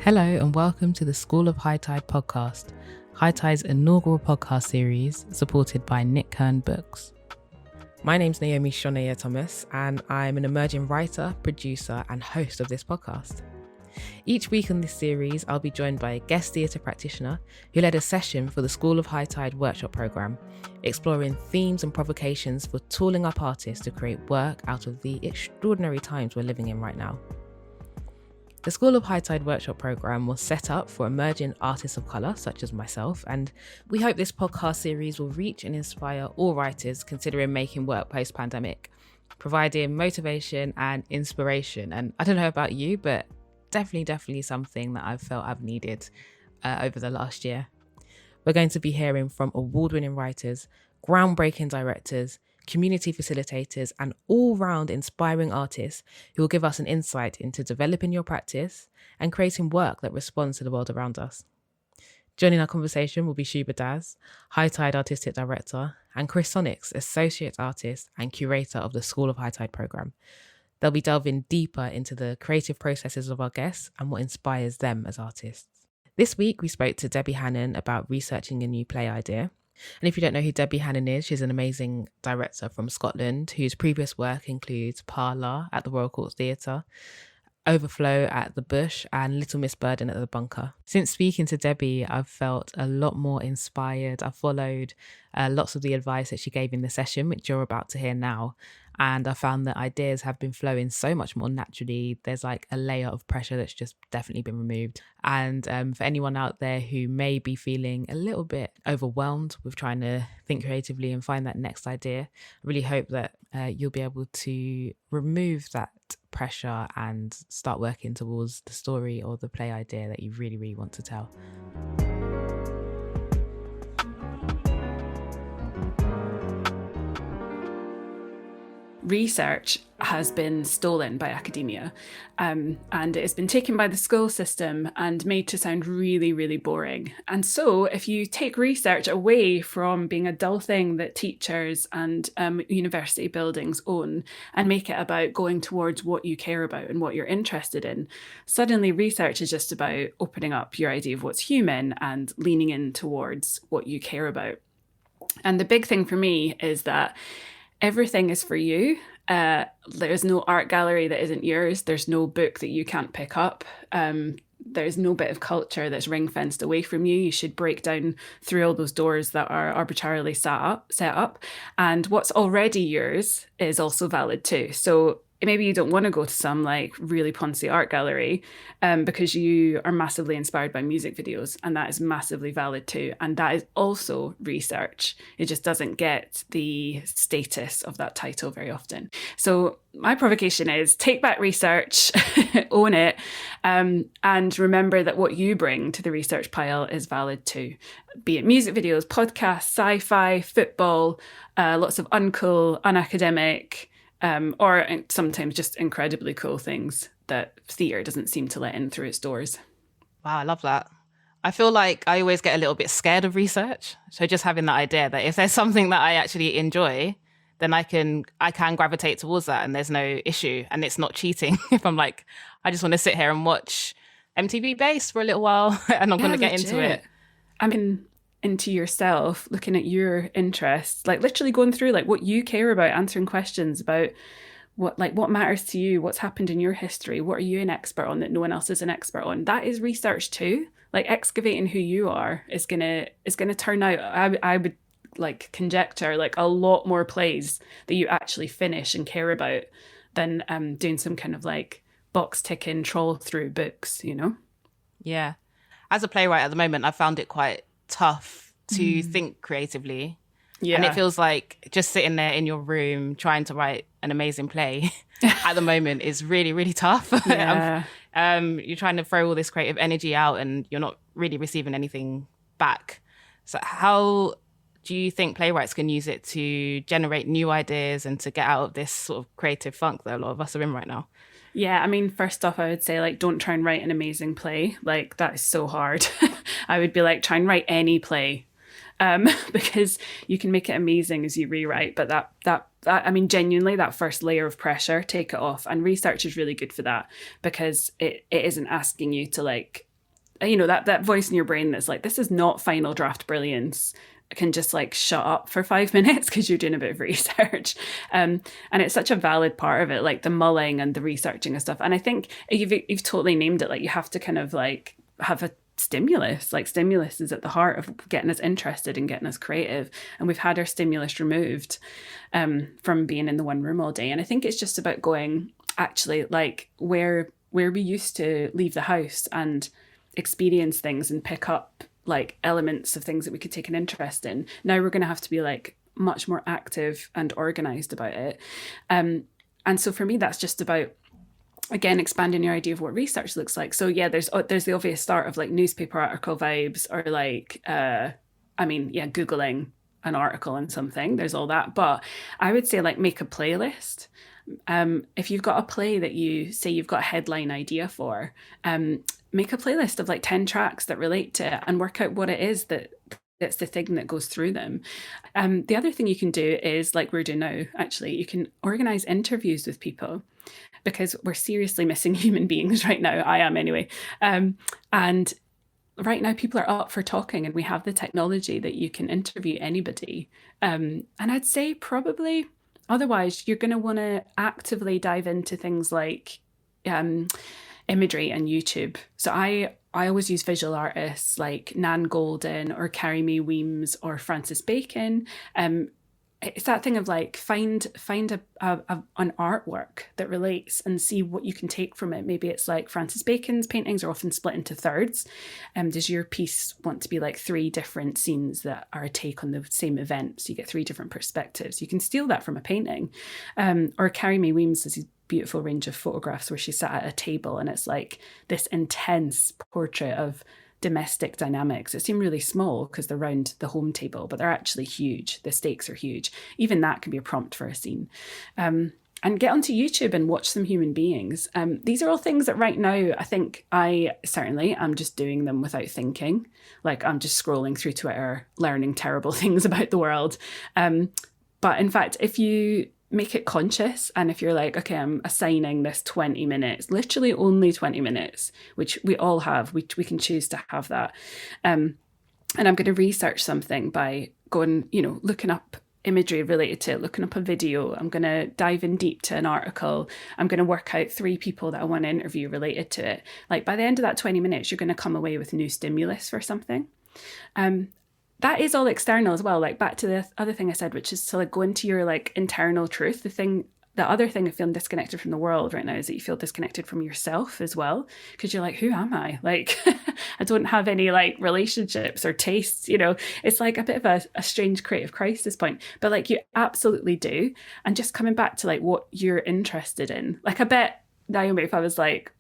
Hello and welcome to the School of HighTide podcast, HighTide's inaugural podcast series supported by Nick Hern Books. My name's Naomi Soneye-Thomas and I'm an emerging writer, producer and host of this podcast. Each week in this series, I'll be joined by a guest theatre practitioner who led a session for the School of HighTide workshop programme, exploring themes and provocations for tooling up artists to create work out of the extraordinary times we're living in right now. The School of HighTide workshop programme was set up for emerging artists of colour, such as myself, and we hope this podcast series will reach and inspire all writers considering making work post-pandemic, providing motivation and inspiration. And I don't know about you, but definitely something that I've felt I've needed over the last year. We're going to be hearing from award-winning writers, groundbreaking directors, community facilitators and all-round inspiring artists who will give us an insight into developing your practice and creating work that responds to the world around us. Joining our conversation will be Suba, HighTide Artistic Director, and Chris Sonnex, Associate Artist and Curator of the School of HighTide programme. They'll be delving deeper into the creative processes of our guests and what inspires them as artists. This week, we spoke to Debbie Hannan about researching a new play idea. And if you don't know who Debbie Hannan is, she's an amazing director from Scotland whose previous work includes Parlour at the Royal Court Theatre, Overflow at the Bush and Little Miss Burden at the Bunker. Since speaking to Debbie, I've felt a lot more inspired. I've followed lots of the advice that she gave in the session, which you're about to hear now. And I found that ideas have been flowing so much more naturally. There's like a layer of pressure that's just definitely been removed. And for anyone out there who may be feeling a little bit overwhelmed with trying to think creatively and find that next idea, I really hope that you'll be able to remove that pressure and start working towards the story or the play idea that you really want to tell. Research has been stolen by academia and it has been taken by the school system and made to sound really boring. And so if you take research away from being a dull thing that teachers and university buildings own and make it about going towards what you care about and what you're interested in, suddenly research is just about opening up your idea of what's human and leaning in towards what you care about. And the big thing for me is that everything is for you. There's no art gallery that isn't yours. There's no book that you can't pick up. There's no bit of culture that's ring-fenced away from you. You should break down through all those doors that are arbitrarily set up. And what's already yours is also valid too. So maybe you don't want to go to some like really poncy art gallery because you are massively inspired by music videos, and that is massively valid too. And that is also research. It just doesn't get the status of that title very often. So my provocation is take back research, own it, and remember that what you bring to the research pile is valid too. Be it music videos, podcasts, sci-fi, football, lots of uncool, unacademic, or sometimes just incredibly cool things that theatre doesn't seem to let in through its doors. Wow, I love that. I feel like I always get a little bit scared of research. So just having that idea that if there's something that I actually enjoy, then I can gravitate towards that and there's no issue and it's not cheating. If I'm like, I just want to sit here and watch MTV Base for a little while and I'm going to get into it. I mean, into yourself, looking at your interests, like literally going through like what you care about, answering questions about what matters to you, what's happened in your history, what are you an expert on that no one else is an expert on. That is research too. Like excavating who you are is gonna turn out, I would like conjecture like a lot more plays that you actually finish and care about than doing some kind of like box ticking trawl through books, you know? Yeah. As a playwright at the moment, I found it quite tough to think creatively. Yeah. And it feels like just sitting there in your room trying to write an amazing play at the moment is really tough. Yeah. You're trying to throw all this creative energy out and you're not really receiving anything back. So how do you think playwrights can use it to generate new ideas and to get out of this sort of creative funk that a lot of us are in right now? Yeah, I mean, first off, I would say, like, don't try and write an amazing play. Like, that is so hard. I would be like, try and write any play. Because you can make it amazing as you rewrite. But that I mean, genuinely, that first layer of pressure, take it off. And research is really good for that because it isn't asking you to, like, that voice in your brain that's like, this is not final draft brilliance, can just like shut up for 5 minutes because you're doing a bit of research. And it's such a valid part of it, like the mulling and the researching and stuff. And I think you've totally named it. Like you have to kind of like have a stimulus. Like stimulus is at the heart of getting us interested and getting us creative. And we've had our stimulus removed from being in the one room all day. And I think it's just about going actually like where we used to leave the house and experience things and pick up like elements of things that we could take an interest in. Now we're going to have to be like much more active and organized about it. And so for me, that's just about, again, expanding your idea of what research looks like. So yeah, there's the obvious start of like newspaper article vibes, or like, Googling an article on something. There's all that. But I would say like make a playlist. If you've got a play that you say you've got a headline idea for, make a playlist of like 10 tracks that relate to it and work out what it is that's the thing that goes through them. The other thing you can do is, like we're doing now, actually, you can organize interviews with people, because we're seriously missing human beings right now. I am anyway. And right now people are up for talking, and we have the technology that you can interview anybody. And I'd say probably otherwise you're going to want to actively dive into things like imagery and YouTube. So I always use visual artists like Nan Goldin or Carrie Mae Weems or Francis Bacon. It's that thing of like find an artwork that relates and see what you can take from it. Maybe it's like Francis Bacon's paintings are often split into thirds. Does your piece want to be like 3 different scenes that are a take on the same event? So you get 3 different perspectives. You can steal that from a painting. Or Carrie Mae Weems has these beautiful range of photographs where she sat at a table, and it's like this intense portrait of domestic dynamics. It seemed really small because they're around the home table, but they're actually huge. The stakes are huge. Even that can be a prompt for a scene. And get onto YouTube and watch some human beings. These are all things that right now, I think I certainly am just doing them without thinking. Like I'm just scrolling through Twitter, learning terrible things about the world. But in fact, if you make it conscious, and if you're like, okay, I'm assigning this 20 minutes, literally only 20 minutes, which we all have, we can choose to have that. And I'm going to research something by going, looking up imagery related to it, looking up a video. I'm going to dive in deep to an article. I'm going to work out 3 people that I want to interview related to it. Like by the end of that 20 minutes, you're going to come away with new stimulus for something. That is all external as well. Like back to the other thing I said, which is to like go into your like internal truth. The other thing of feeling disconnected from the world right now is that you feel disconnected from yourself as well, because you're like, who am I? Like, I don't have any like relationships or tastes, it's like a bit of a strange creative crisis point, but like you absolutely do. And just coming back to like what you're interested in, like I bet, Naomi, if I was like,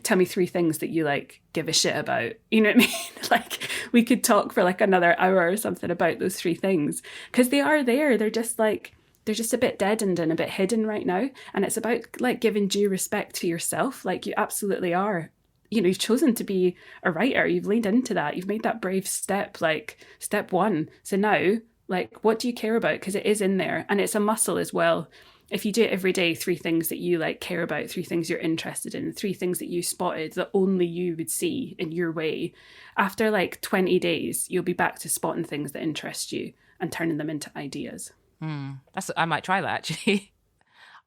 tell me 3 things that you like give a shit about, you know what I mean? Like we could talk for like another hour or something about those 3 things, because they are there. They're just a bit deadened and a bit hidden right now. And it's about like giving due respect to yourself. Like you absolutely are, you've chosen to be a writer. You've leaned into that. You've made that brave step, like step 1. So now, like, what do you care about? Because it is in there, and it's a muscle as well. If you do it every day, 3 things that you like care about, 3 things you're interested in, 3 things that you spotted that only you would see in your way. After like 20 days, you'll be back to spotting things that interest you and turning them into ideas. I might try that actually.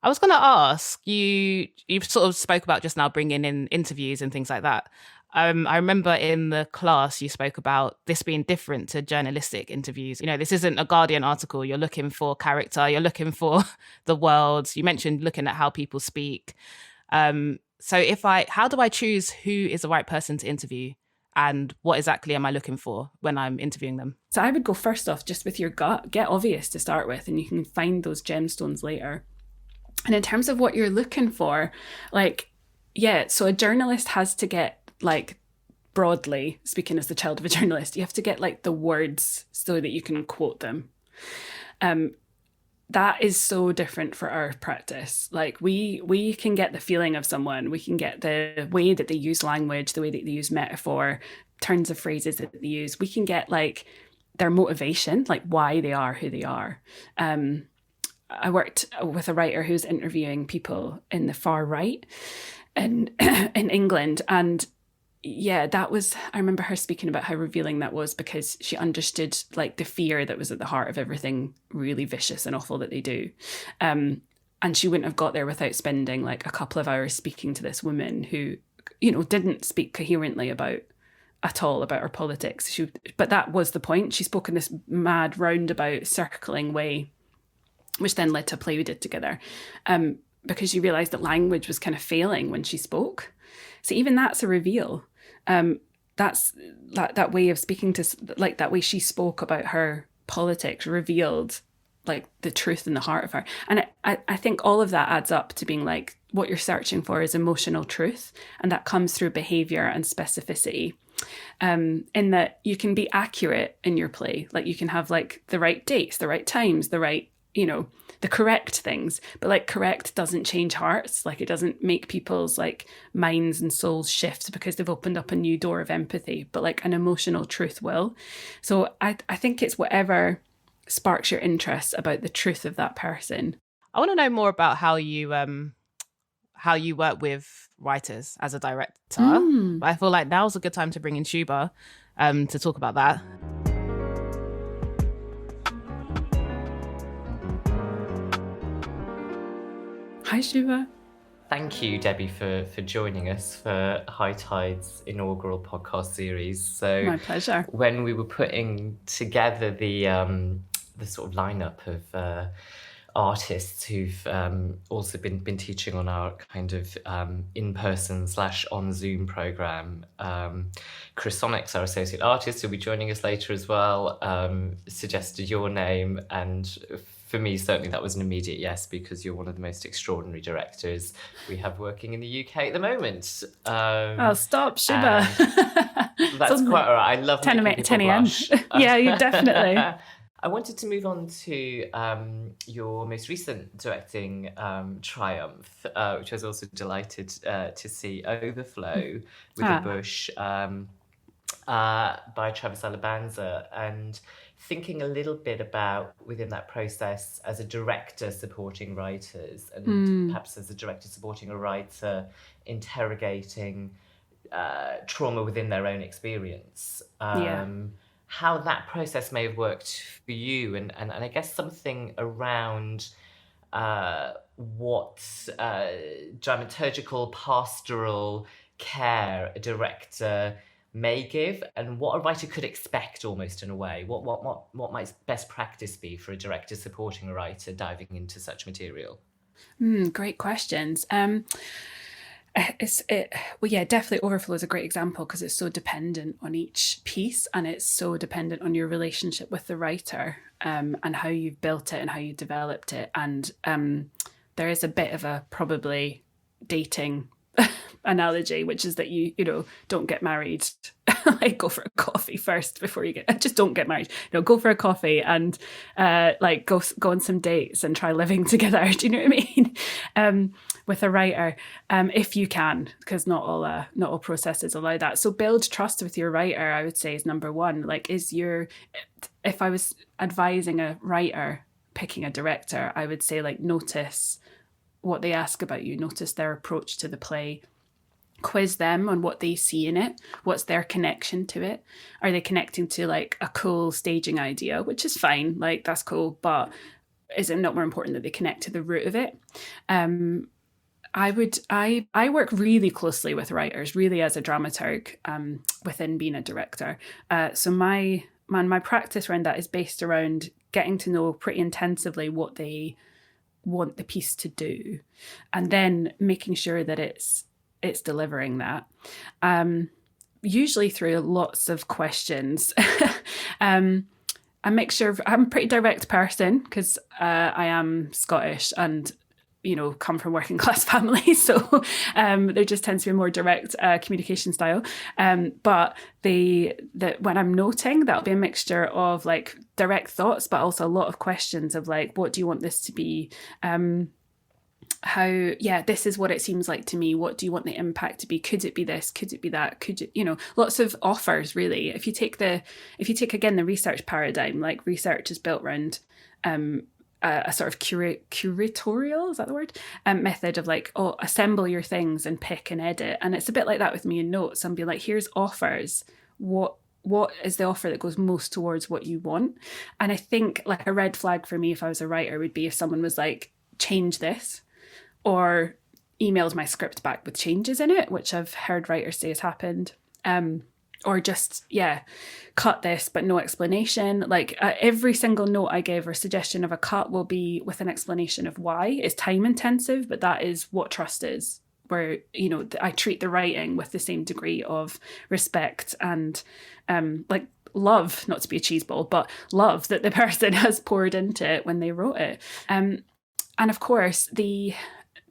I was going to ask you sort of spoke about just now bringing in interviews and things like that. I remember in the class you spoke about this being different to journalistic interviews. This isn't a Guardian article. You're looking for character. You're looking for the world. You mentioned looking at how people speak. So how do I choose who is the right person to interview? And what exactly am I looking for when I'm interviewing them? So I would go first off just with your gut. Get obvious to start with, and you can find those gemstones later. And in terms of what you're looking for, so a journalist has to get, like, broadly speaking as the child of a journalist, you have to get like the words so that you can quote them. That is so different for our practice. Like we can get the feeling of someone, we can get the way that they use language, the way that they use metaphor, turns of phrases that they use. We can get like their motivation, like why they are who they are. I worked with a writer who's interviewing people in the far right in England, and yeah, I remember her speaking about how revealing that was, because she understood like the fear that was at the heart of everything really vicious and awful that they do. And she wouldn't have got there without spending like a couple of hours speaking to this woman who, didn't speak coherently at all about her politics. But that was the point. She spoke in this mad roundabout circling way, which then led to a play we did together, because she realised that language was kind of failing when she spoke. So even that's a reveal. That's that way of speaking to, like that way she spoke about her politics revealed like the truth in the heart of her. And I think all of that adds up to being like, what you're searching for is emotional truth. And that comes through behaviour and specificity. In that you can be accurate in your play. Like you can have like the right dates, the right times, the right, the correct things, but like correct doesn't change hearts. Like it doesn't make people's like minds and souls shift because they've opened up a new door of empathy, but like an emotional truth will. So I think it's whatever sparks your interest about the truth of that person. I want to know more about how you work with writers as a director. But I feel like now's a good time to bring in Suba to talk about that. Hi, Suba. Thank you, Debbie, for joining us for HighTide's inaugural podcast series. So my pleasure. When we were putting together the sort of lineup of artists who've also been teaching on our kind of in-person / on Zoom program, Chris Sonnex, our associate artist, who'll be joining us later as well, suggested your name, and for me, certainly that was an immediate yes, because you're one of the most extraordinary directors we have working in the UK at the moment. Stop, Suba. That's quite all right. I love 10 a.m. Yeah, you definitely. I wanted to move on to your most recent directing triumph, which I was also delighted to see, Overflow with the Bush, by Travis Alabanza, and thinking a little bit about within that process as a director supporting writers, and perhaps as a director supporting a writer interrogating trauma within their own experience. How that process may have worked for you, and I guess something around what dramaturgical, pastoral care a director may give, and what a writer could expect, almost in a way. What might best practice be for a director supporting a writer diving into such material? Great questions. Definitely Overflow is a great example because it's so dependent on each piece, and it's so dependent on your relationship with the writer, and how you've built it and how you developed it. And there is a bit of a probably dating analogy, which is that you don't get married. Like go for a coffee first before you just don't get married. Go for a coffee and go on some dates and try living together. Do you know what I mean? With a writer, if you can, because not all processes allow that. So build trust with your writer, I would say, is number one. Like, if I was advising a writer picking a director, I would say like notice what they ask about you, notice their approach to the play. Quiz them on what they see in it. What's their connection to it? Are they connecting to like a cool staging idea, which is fine, like that's cool, but is it not more important that they connect to the root of it? I work really closely with writers, really as a dramaturg, within being a director. So my practice around that is based around getting to know pretty intensively what they want the piece to do, and then making sure that it's delivering that, usually through lots of questions. A mixture of, I'm a pretty direct person because I am Scottish and come from working class families, so there just tends to be a more direct communication style. But when I'm noting, that'll be a mixture of like direct thoughts, but also a lot of questions of like, what do you want this to be? This is what it seems like to me. What do you want the impact to be? Could it be this? Could it be that? Could you, lots of offers really. If you take again the research paradigm, like research is built around a sort of curatorial, is that the word? Method of like, oh, assemble your things and pick and edit. And it's a bit like that with me in notes. I'm being like, here's offers. What is the offer that goes most towards what you want? And I think like a red flag for me if I was a writer would be if someone was like, change this, or emailed my script back with changes in it, which I've heard writers say has happened. Or just, cut this, but no explanation. Like every single note I give or suggestion of a cut will be with an explanation of why. It's time intensive, but that is what trust is, where, you know, I treat the writing with the same degree of respect and like love, not to be a cheeseball, but love that the person has poured into it when they wrote it. And of course, the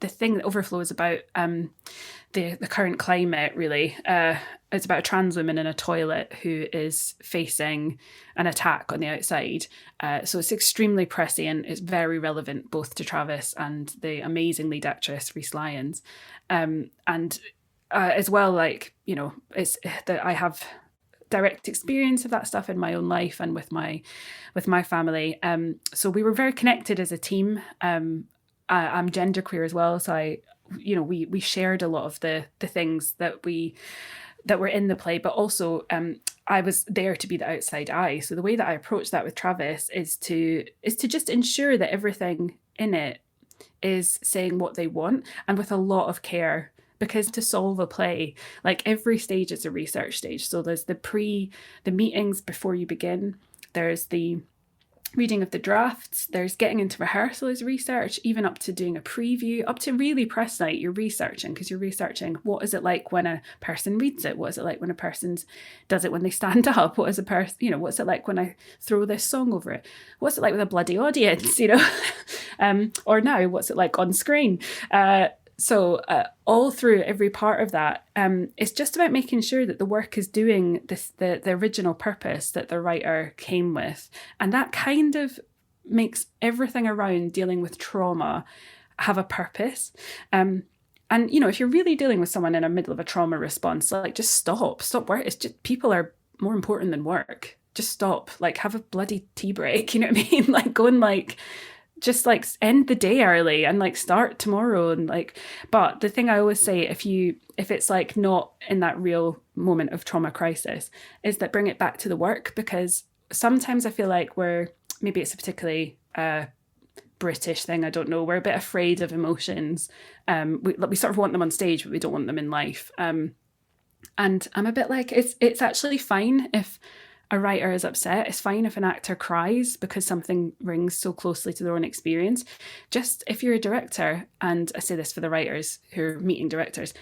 thing that overflows about the current climate, really, it's about a trans woman in a toilet who is facing an attack on the outside. So it's extremely prescient. It's very relevant both to Travis and the amazing lead actress, Reese Lyons. And as well, like, you know, it's that I have direct experience of that stuff in my own life and with my family. So we were very connected as a team. I'm genderqueer as well, so we shared a lot of the things that were in the play, but also I was there to be the outside eye. So the way that I approach that with Travis is to just ensure that everything in it is saying what they want, and with a lot of care, because to solve a play, like every stage is a research stage. So there's the meetings before you begin, there's the reading of the drafts, there's getting into rehearsal as research, even up to doing a preview, up to really press night, you're researching, because you're researching what is it like when a person reads it, what is it like when a person does it when they stand up, what is a person, you know, what's it like when I throw this song over it, what's it like with a bloody audience, you know, or now what's it like on screen. So all through every part of that, it's just about making sure that the work is doing the original purpose that the writer came with. And that kind of makes everything around dealing with trauma have a purpose. And, you know, if you're really dealing with someone in the middle of a trauma response, like just stop work. It's just, people are more important than work. Just stop, like have a bloody tea break, you know what I mean? Like go and like, just like end the day early and like start tomorrow. And like, but the thing I always say, if it's like not in that real moment of trauma crisis, is that bring it back to the work, because sometimes I feel like maybe it's a particularly British thing, I don't know, we're a bit afraid of emotions. We sort of want them on stage, but we don't want them in life. And I'm a bit like, it's actually fine if a writer is upset. It's fine if an actor cries because something rings so closely to their own experience. Just if you're a director, and I say this for the writers who are meeting directors,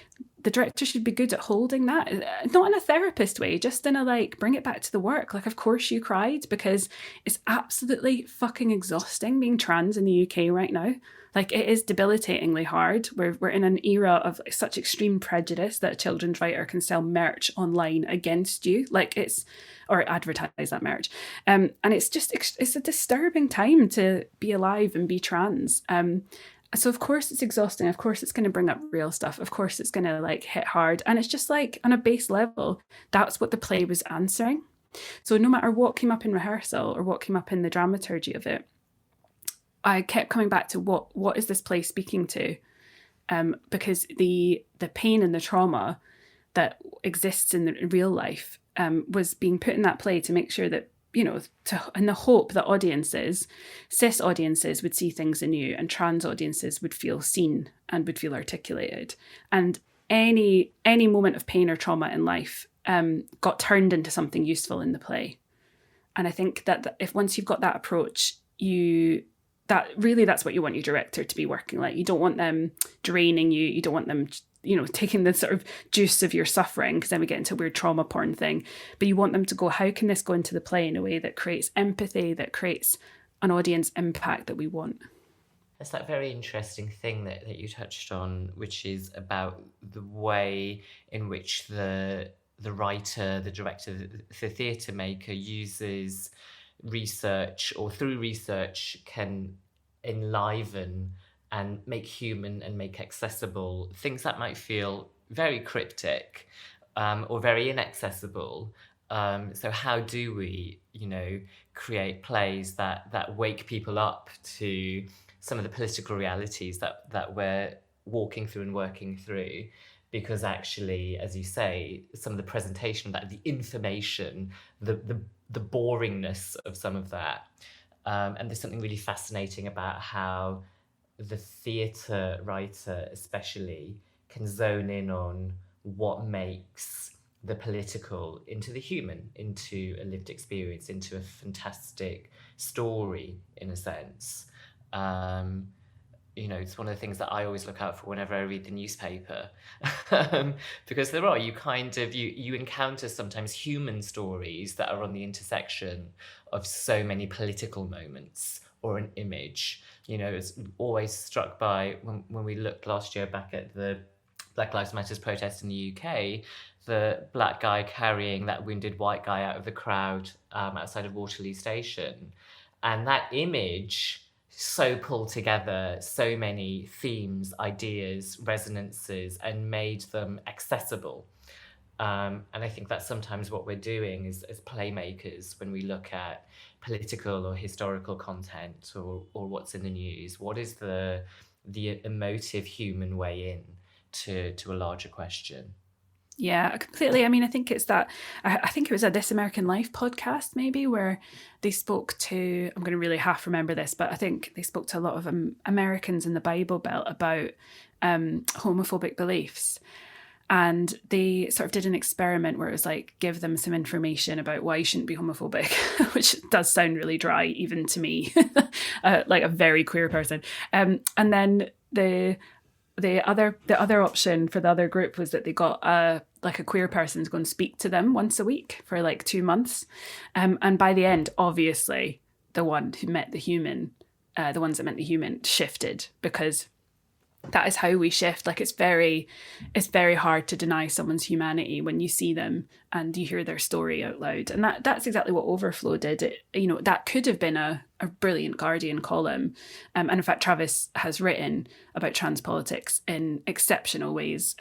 the director should be good at holding that, not in a therapist way, just in a like, bring it back to the work. Like, of course you cried, because it's absolutely fucking exhausting being trans in the UK right now. Like, it is debilitatingly hard. We're in an era of such extreme prejudice that a children's writer can sell merch online against you, or advertise that merch. And it's a disturbing time to be alive and be trans. So of course it's exhausting. Of course it's going to bring up real stuff. Of course it's going to like hit hard. And it's just like on a base level, that's what the play was answering. So no matter what came up in rehearsal or what came up in the dramaturgy of it, I kept coming back to what is this play speaking to? Because the pain and the trauma that exists in the real life was being put in that play to make sure that, you know, in the hope that audiences, cis audiences, would see things anew, and trans audiences would feel seen and would feel articulated. And any moment of pain or trauma in life got turned into something useful in the play. And I think that if once you've got that approach, that's what you want your director to be working like. You don't want them draining you. You don't want them, you know, taking the sort of juice of your suffering, because then we get into a weird trauma porn thing. But you want them to go, how can this go into the play in a way that creates empathy, that creates an audience impact that we want? There's that very interesting thing that you touched on, which is about the way in which the writer, the director, the theatre maker uses research, or through research can enliven and make human and make accessible things that might feel very cryptic or very inaccessible. So how do we, you know, create plays that wake people up to some of the political realities that we're walking through and working through. Because actually, as you say, some of the presentation of that, the information, the boringness of some of that. And there's something really fascinating about how the theatre writer especially can zone in on what makes the political into the human, into a lived experience, into a fantastic story, in a sense. It's one of the things that I always look out for whenever I read the newspaper, because there are, you encounter sometimes human stories that are on the intersection of so many political moments or an image. It's always struck by when we looked last year back at the Black Lives Matter protest in the UK, the black guy carrying that wounded white guy out of the crowd outside of Waterloo Station. And that image so pulled together so many themes, ideas, resonances, and made them accessible. And I think that's sometimes what we're doing as playmakers when we look at political or historical content or what's in the news. What is the emotive human way in to a larger question? Yeah, completely. I mean, I think it's that, I think it was a This American Life podcast maybe, where they spoke to, I'm going to really half remember this, but I think they spoke to a lot of Americans in the Bible Belt about homophobic beliefs. And they sort of did an experiment where it was like, give them some information about why you shouldn't be homophobic, which does sound really dry, even to me, like a very queer person. And then the other option for the other group was that they got a queer person to go and speak to them once a week for like 2 months. And by the end, obviously, the ones that meant the human shifted, because that is how we shift. Like it's very hard to deny someone's humanity when you see them and you hear their story out loud. And that's exactly what Overflow did. That could have been a brilliant Guardian column. And in fact, Travis has written about trans politics in exceptional ways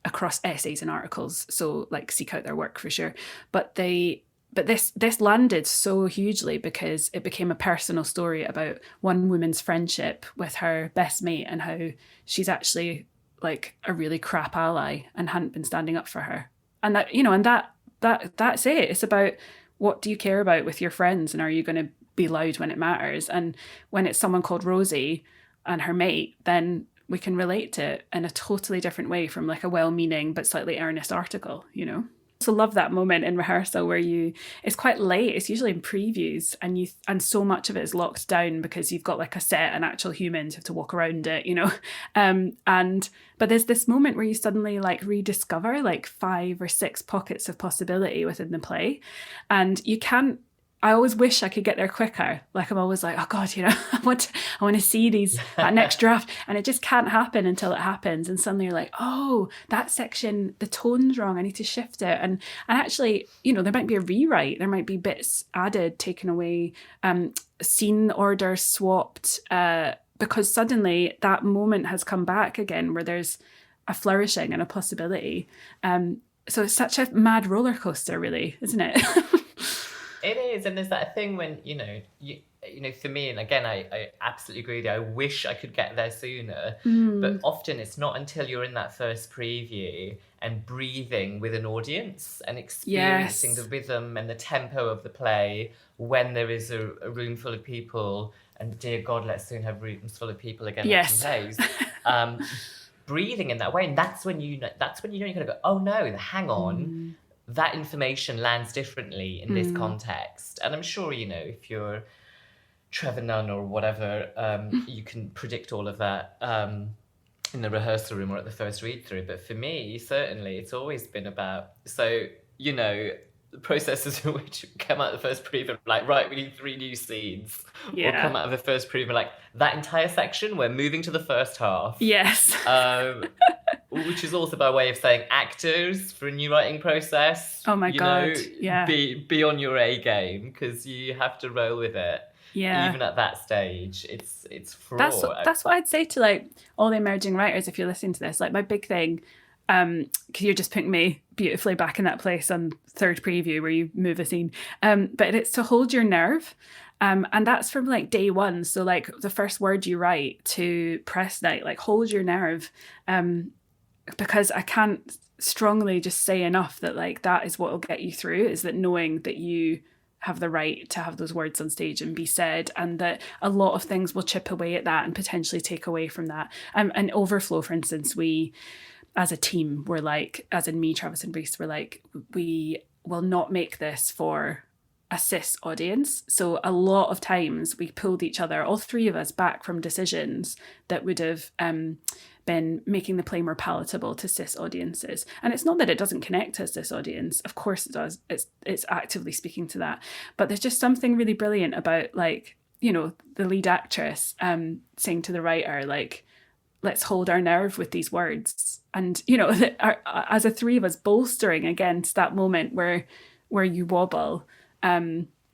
across essays and articles. So like seek out their work for sure. But this landed so hugely because it became a personal story about one woman's friendship with her best mate and how she's actually like a really crap ally and hadn't been standing up for her. And that's it. It's about, what do you care about with your friends, and are you going to be loud when it matters? And when it's someone called Rosie and her mate, then we can relate to it in a totally different way from like a well-meaning but slightly earnest article, Also love that moment in rehearsal where it's quite late, it's usually in previews, and so much of it is locked down because you've got like a set and actual humans, you have to walk around it, but there's this moment where you suddenly like rediscover like 5 or 6 pockets of possibility within the play, and I always wish I could get there quicker. Like I'm always like, oh God, I want to see that next draft, and it just can't happen until it happens. And suddenly you're like, oh, that section, the tone's wrong. I need to shift it. And actually, there might be a rewrite. There might be bits added, taken away, scene order swapped, because suddenly that moment has come back again where there's a flourishing and a possibility. So it's such a mad roller coaster, really, isn't it? It is, and there's that thing when, for me, and again, I absolutely agree with you, I wish I could get there sooner, but often it's not until you're in that first preview and breathing with an audience and experiencing the rhythm and the tempo of the play when there is a room full of people, and dear God, let's soon have rooms full of people again watching plays. Breathing in that way, and that's when you know you're gonna go, oh no, hang on. That information lands differently in this context. And I'm sure, if you're Trevor Nunn or whatever, you can predict all of that in the rehearsal room or at the first read through. But for me, certainly, it's always been about, the processes in which come out of the first preview, like, right, we need 3 new scenes. Yeah. Or come out of the first preview, like, that entire section, we're moving to the first half. Yes. Which is also by way of saying actors for a new writing process. Oh my God, yeah. Be on your A game, because you have to roll with it. Yeah. Even at that stage, it's fraught. That's what I'd say to like all the emerging writers if you're listening to this. Like my big thing, you're just putting me beautifully back in that place on third preview where you move a scene. But it's to hold your nerve. And that's from like day one. So like the first word you write to press night, like hold your nerve. Because I can't strongly just say enough that like that is what will get you through, is that knowing that you have the right to have those words on stage and be said, and that a lot of things will chip away at that and potentially take away from that. And Overflow, for instance, we as a team were like, as in me, Travis and Reese, were like, we will not make this for a cis audience. So a lot of times we pulled each other, all three of us, back from decisions that would have been making the play more palatable to cis audiences. And it's not that it doesn't connect to a cis audience. Of course it does. It's actively speaking to that. But there's just something really brilliant about, like, you know, the lead actress saying to the writer, like, let's hold our nerve with these words. And, you know, as a three of us bolstering against that moment where you wobble,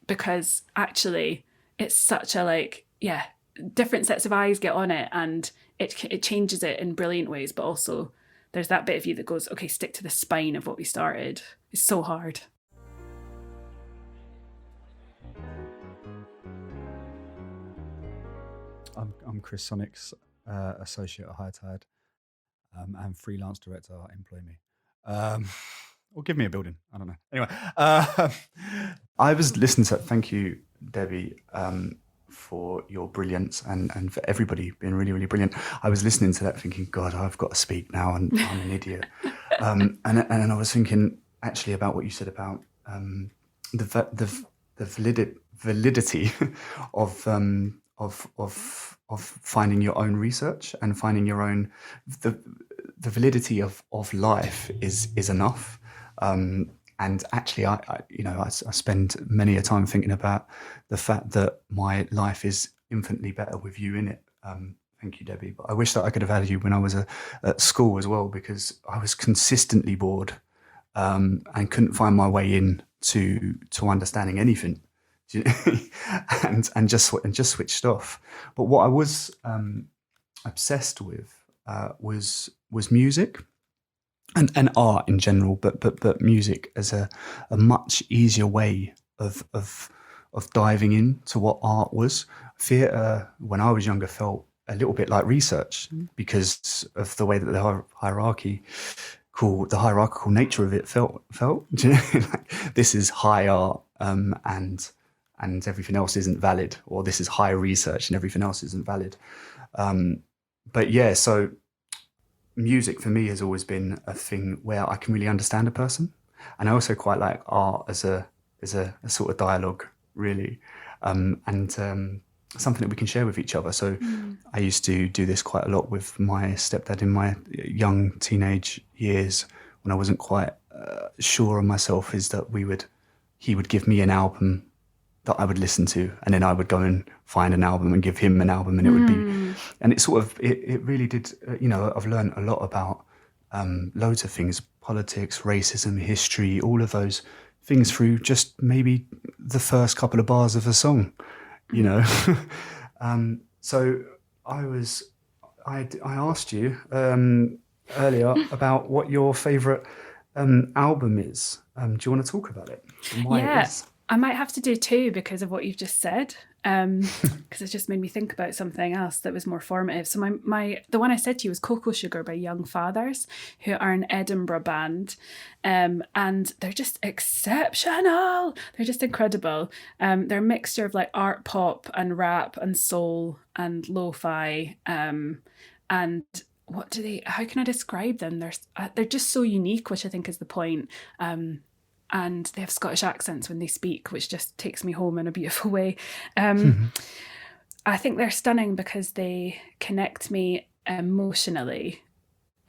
because actually it's such a, like, yeah, different sets of eyes get on it, and it changes it in brilliant ways. But also there's that bit of you that goes, okay, stick to the spine of what we started. It's so hard. I'm Chris Sonnex, associate at HighTide, and freelance director at Employ Me. Or give me a building. I don't know. Anyway, I was listening to, thank you, Debbie, for your brilliance and for everybody being really, really brilliant. I was listening to that thinking, God, I've got to speak now and I'm an idiot. And I was thinking actually about what you said about the validity of finding your own research and finding your own, the validity of life is enough. And actually, I spend many a time thinking about the fact that my life is infinitely better with you in it. Thank you, Debbie. But I wish that I could have had you when I was at school as well, because I was consistently bored and couldn't find my way in to understanding anything, and just switched off. But what I was obsessed with was music. And art in general, but music as a much easier way of diving into what art was. Theatre, when I was younger, felt a little bit like research because of the way that the hierarchical nature of it felt. Do you know? Like, this is high art, and everything else isn't valid, or this is high research and everything else isn't valid. But yeah, so music for me has always been a thing where I can really understand a person, and I also quite like art as a sort of dialogue, really, and something that we can share with each other. So I used to do this quite a lot with my stepdad in my young teenage years when I wasn't quite sure of myself. Is that he would give me an album that I would listen to, and then I would go and find an album and give him an album, and it would be, and it sort of, it really did, I've learned a lot about loads of things, politics, racism, history, all of those things through just maybe the first couple of bars of a song, So I asked you earlier about what your favourite album is. Do you want to talk about it? And why it is? I might have to do two because of what you've just said, because it just made me think about something else that was more formative. So the one I said to you was Cocoa Sugar by Young Fathers, who are an Edinburgh band, and they're just exceptional. They're just incredible. They're a mixture of like art pop and rap and soul and lo-fi, and how can I describe them? They're just so unique, which I think is the point. And they have Scottish accents when they speak, which just takes me home in a beautiful way. I think they're stunning because they connect me emotionally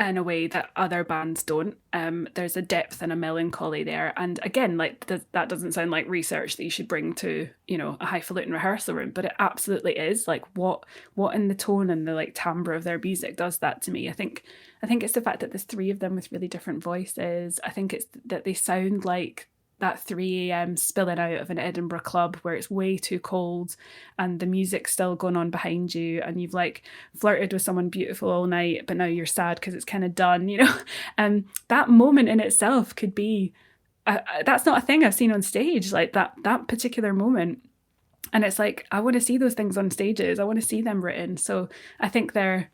in a way that other bands don't. There's a depth and a melancholy there. And again, like that doesn't sound like research that you should bring to, a highfalutin rehearsal room, but it absolutely is. Like what in the tone and the like timbre of their music does that to me. I think it's the fact that there's three of them with really different voices. I think it's that they sound like that 3 a.m. spilling out of an Edinburgh club where it's way too cold and the music's still going on behind you, and you've like flirted with someone beautiful all night, but now you're sad because it's kind of done, you know. That moment in itself could be, that's not a thing I've seen on stage, like that particular moment. And it's like, I want to see those things on stages. I want to see them written. So I think they're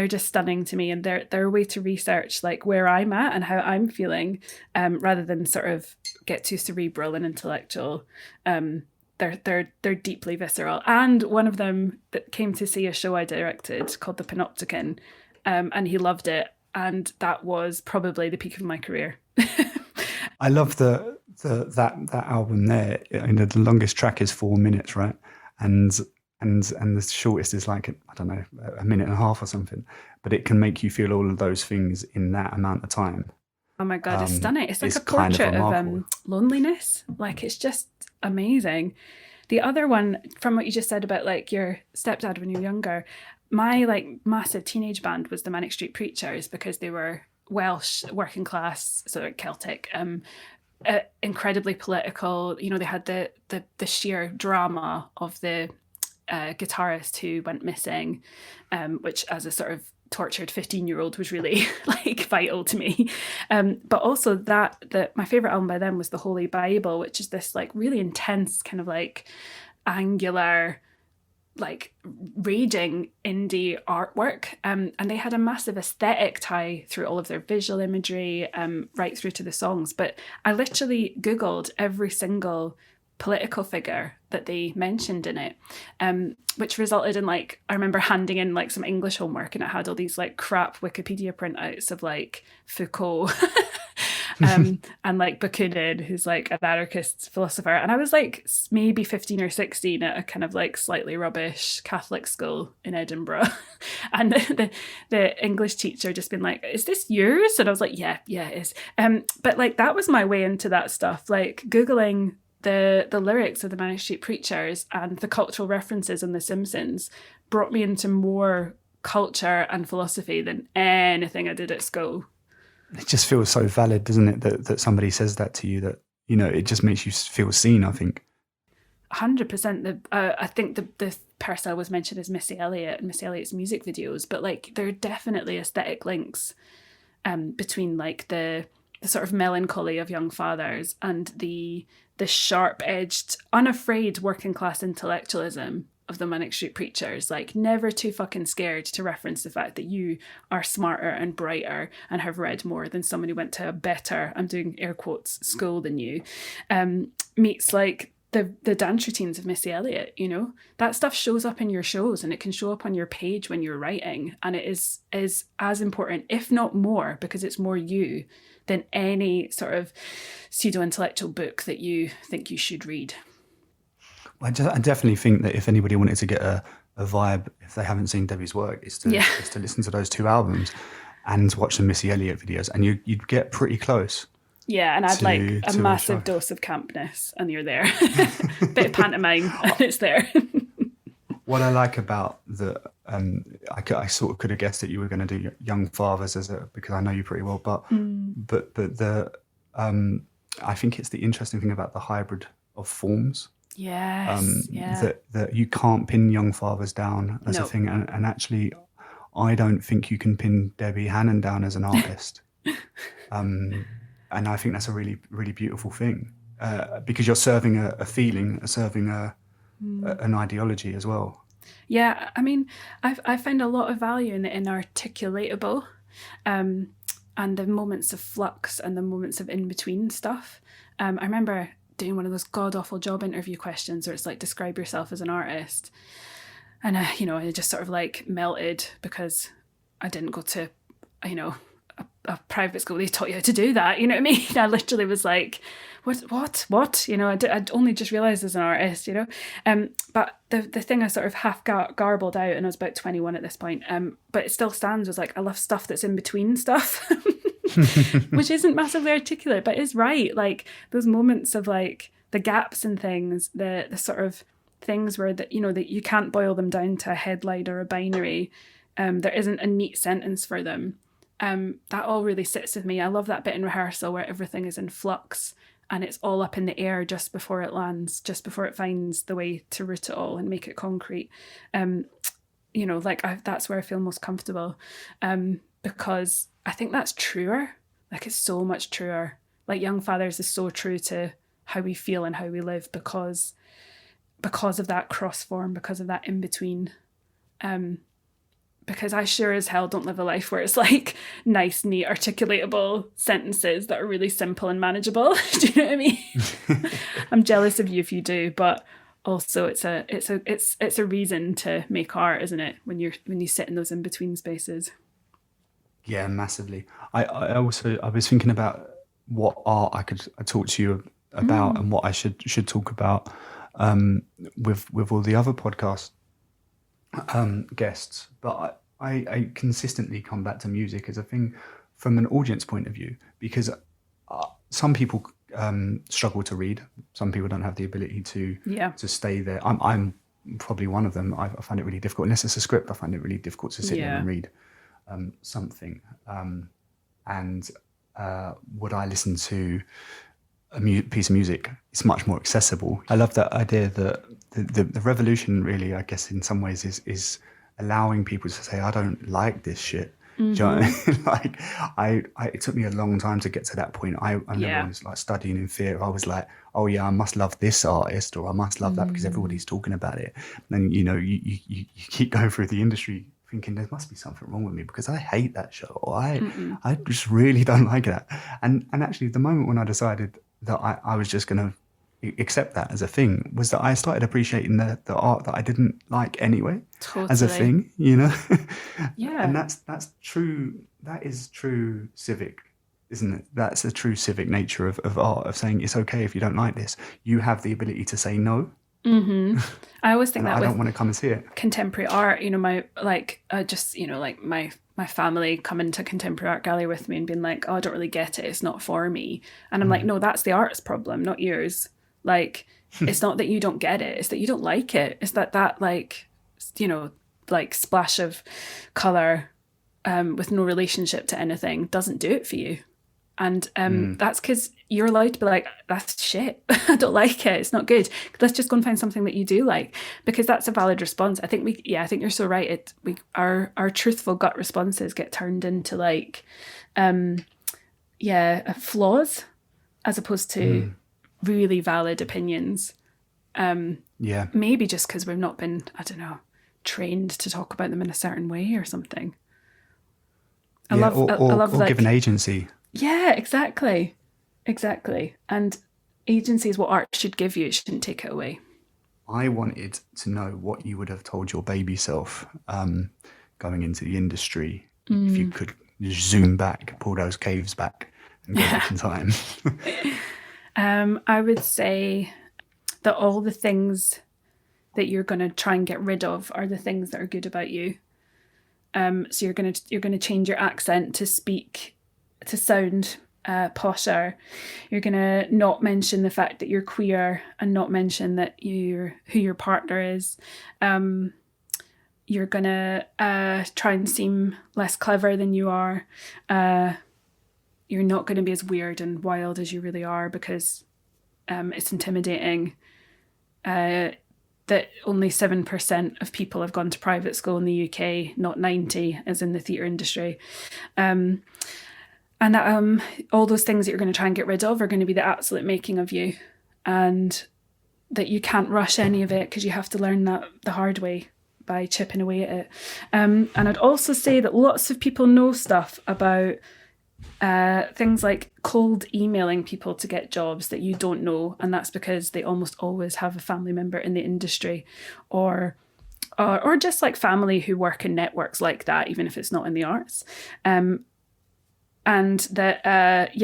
just stunning to me, and they're a way to research like where I'm at and how I'm feeling, rather than sort of get too cerebral and intellectual. They're deeply visceral. And one of them that came to see a show I directed called The Panopticon, and he loved it, and that was probably the peak of my career. I love that album there. The longest track is 4 minutes, right? And the shortest is like, I don't know, a minute and a half or something. But it can make you feel all of those things in that amount of time. Oh my God, it's stunning. It's like a portrait of loneliness. Like, it's just amazing. The other one, from what you just said about like your stepdad when you were younger, my like massive teenage band was the Manic Street Preachers, because they were Welsh, working class, sort of Celtic, incredibly political. You know, they had the sheer drama of the guitarist who went missing, which as a sort of tortured 15-year-old was really like vital to me. But also that my favorite album by them was The Holy Bible, which is this like really intense kind of like angular, like raging indie artwork, and they had a massive aesthetic tie through all of their visual imagery, right through to the songs. But I literally Googled every single political figure that they mentioned in it, which resulted in like, I remember handing in like some English homework, and it had all these like crap Wikipedia printouts of like Foucault and like Bakunin, who's like an anarchist philosopher. And I was like maybe 15 or 16 at a kind of like slightly rubbish Catholic school in Edinburgh. And the English teacher just been like, is this yours? And I was like, yeah, it is. But like, that was my way into that stuff, like Googling the lyrics of the Manic Street Preachers and the cultural references in The Simpsons brought me into more culture and philosophy than anything I did at school. It just feels so valid, doesn't it, that somebody says that to you, that, you know, it just makes you feel seen, I think. 100%. I think the person I was mentioned is Missy Elliott and Missy Elliott's music videos, but like there are definitely aesthetic links between like the sort of melancholy of young fathers and the sharp-edged, unafraid working class intellectualism of the Manic Street Preachers, like never too fucking scared to reference the fact that you are smarter and brighter and have read more than someone who went to a better, I'm doing air quotes, school than you, meets like the dance routines of Missy Elliott. You know, that stuff shows up in your shows, and it can show up on your page when you're writing, and it is as important, if not more, because it's more you than any sort of pseudo-intellectual book that you think you should read. I definitely think that if anybody wanted to get a vibe, if they haven't seen Debbie's work, is to listen to those 2 albums and watch the Missy Elliott videos, and you'd get pretty close. Yeah, and I'd like a massive dose of campness, and you're there. Bit of pantomime, and it's there. What I like about I sort of could have guessed that you were going to do Young Fathers because I know you pretty well, but I think it's the interesting thing about the hybrid of forms. Yes, that you can't pin Young Fathers down as a thing, and actually, I don't think you can pin Debbie Hannan down as an artist. And I think that's a really, really beautiful thing, because you're serving a feeling, serving an ideology as well. Yeah, I mean, I find a lot of value in the inarticulatable, and the moments of flux and the moments of in-between stuff. I remember doing one of those god-awful job interview questions where it's like, describe yourself as an artist. And, I just sort of like melted because I didn't go to, a private school. They taught you how to do that. You know what I mean? I literally was like, what? You know, I'd only just realised as an artist, but the thing I sort of half garbled out, and I was about 21 at this point, but it still stands, was like, I love stuff that's in between stuff. Which isn't massively articulate, but is right. Like those moments of like the gaps and things, the sort of things where that you can't boil them down to a headline or a binary. There isn't a neat sentence for them. That all really sits with me. I love that bit in rehearsal where everything is in flux and it's all up in the air just before it lands, just before it finds the way to root it all and make it concrete. You know, like that's where I feel most comfortable, because I think that's truer. Like, it's so much truer. Like, Young Fathers is so true to how we feel and how we live because of that cross form, because of that in between. Because I sure as hell don't live a life where it's like nice, neat, articulatable sentences that are really simple and manageable. Do you know what I mean? I'm jealous of you if you do, but also it's a reason to make art, isn't it? When you sit in those in between spaces. Yeah, massively. I was thinking about what art I could talk to you about and what I should talk about with all the other podcast guests, but I consistently come back to music as a thing from an audience point of view, because some people struggle to read. Some people don't have the ability to stay there. I'm probably one of them. I find it really difficult. Unless it's a script, I find it really difficult to sit there and read something. And would I listen to a piece of music? It's much more accessible. I love that idea that the revolution really, I guess, in some ways is allowing people to say, I don't like this shit. Mm-hmm. Do you know what I mean? Like, it took me a long time to get to that point. I remember when I was like studying in theatre, I was like, oh yeah, I must love this artist, or I must love that because everybody's talking about it. And you know, you keep going through the industry thinking there must be something wrong with me because I hate that show, or I just really don't like that. And actually, the moment when I decided that I was just going to accept that as a thing was that I started appreciating the art that I didn't like anyway, as a thing, you know. Yeah. And that's true. That is true civic, isn't it? That's a true civic nature of art, of saying it's okay if you don't like this. You have the ability to say no. Mm-hmm. I always think that I don't want to come and see it. Contemporary art, you know, my family coming to contemporary art gallery with me and being like, oh, I don't really get it, it's not for me. And I'm like, no, that's the artist's problem, not yours. Like, it's not that you don't get it, it's that you don't like it. It's that like, you know, like splash of colour with no relationship to anything doesn't do it for you. And that's because you're allowed to be like, that's shit. I don't like it. It's not good. Let's just go and find something that you do like, because that's a valid response. I think you're so right. Our truthful gut responses get turned into like, flaws as opposed to really valid opinions. Maybe just because we've not been, I don't know, trained to talk about them in a certain way or something. I love given agency. Yeah, exactly. And agency is what art should give you. It shouldn't take it away. I wanted to know what you would have told your baby self going into the industry if you could zoom back, pull those caves back and go back in time. I would say that all the things that you're going to try and get rid of are the things that are good about you. So you're going to change your accent to sound posher. You're going to not mention the fact that you're queer and not mention that who your partner is. You're going to try and seem less clever than you are. You're not going to be as weird and wild as you really are because it's intimidating. That only 7% of people have gone to private school in the UK, not 90% as in the theatre industry. And that all those things that you're going to try and get rid of are going to be the absolute making of you, and that you can't rush any of it because you have to learn that the hard way by chipping away at it. And I'd also say that lots of people know stuff about things like cold emailing people to get jobs that you don't know, and that's because they almost always have a family member in the industry, or just like family who work in networks like that, even if it's not in the arts. And that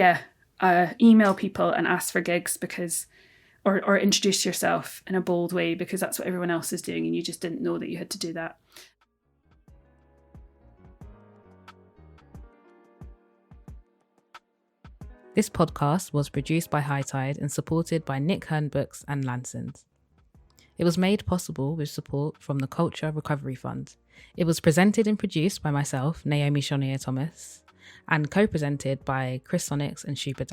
email people and ask for gigs because or introduce yourself in a bold way because that's what everyone else is doing and you just didn't know that you had to do that. This podcast was produced by HighTide and supported by Nick Hern Books and Lansons. It was made possible with support from the Culture Recovery Fund. It was presented and produced by myself, Naomi Soneye-Thomas, and co-presented by Chris Sonnex and Suba.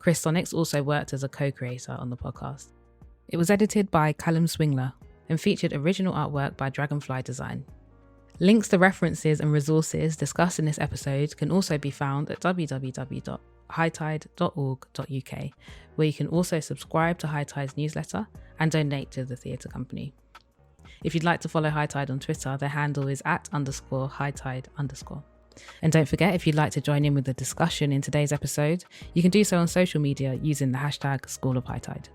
Chris Sonnex also worked as a co-creator on the podcast. It was edited by Callum Swingler and featured original artwork by Dragonfly Design. Links to references and resources discussed in this episode can also be found at www.hightide.org.uk, where you can also subscribe to HighTide's newsletter and donate to the theatre company. If you'd like to follow HighTide on Twitter, their handle is @_HighTide_. And don't forget, if you'd like to join in with the discussion in today's episode, you can do so on social media using the hashtag School of HighTide.